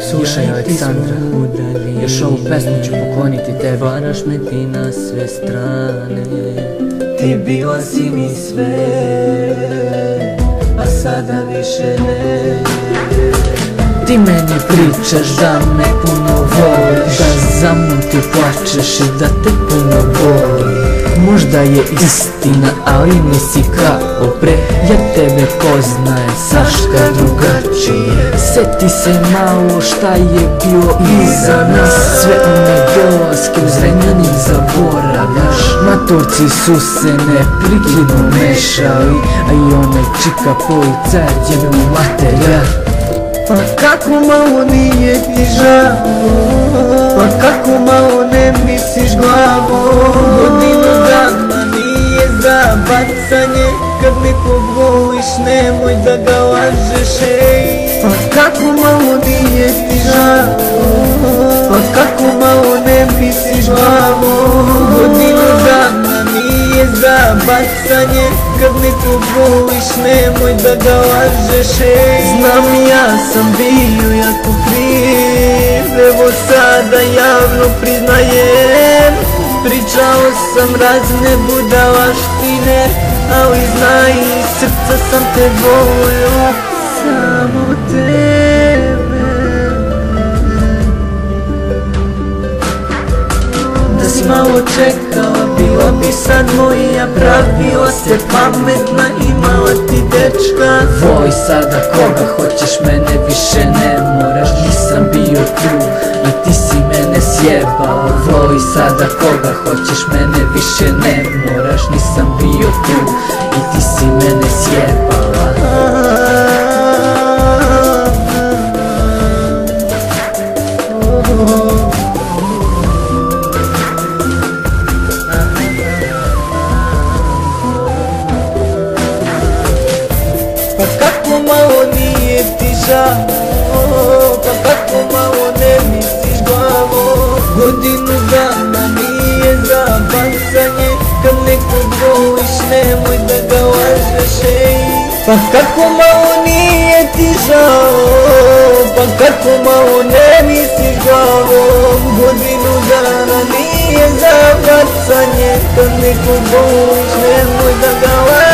Slušaj Aleksandra, još ovu pesmu ću pokloniti tebi. Varaš me ti na sve strane, ti bila si mi sve, a sada više ne. Ti meni pričaš da me puno voliš, da za mnom ti plačeš i da te puno boli. Možda je istina, ali nisi kao pre, ja tebe poznajem Saška drugačije. Sjeti se malo šta je bilo iza nas, sve one dolaske u Zrenjanin zaboravljaš. Matorci su se neprekidno mešali, a i onaj čika policajac je bio materija. Pa kako malo nije ti žao, pa kako malo ne misliš glavom. Godinu dana nije za bacanje, kad nekog voliš nemoj da ga lažeš, ej. Pa kako malo nije ti žao, pa kako malo ne misliš glavom. Godinu dana nije za bacanje, kad nekog voliš nemoj da ga lažeš, ej. Znam ja sam bio jako kriv, evo sada javno priznajem. Pričao sam razne budalaštine, ali znaj iz srca sam te volio, samo tebe. Da si malo čekala, bila bi sad moja, pravila se pametna, imala ti dečka. Voj sada koga hoćeš, mene više ne moraš, nisam bio tu i ti si mene sjebala. Voj sada koga hoćeš, mene više ne moraš, nisam bio tu i ti si mene sjebala. Pa kako malo nije ti žao, pa kako malo ne misliš glavom. Godinu dana nije za bacanje, kad nekog voliš nemoj da ga lažeš, ej. Pa kako malo nije ti žao, pa kako malo ne misliš glavom. Godinu dana nije za bacanje, kad nekog voliš nemoj da ga lažeš.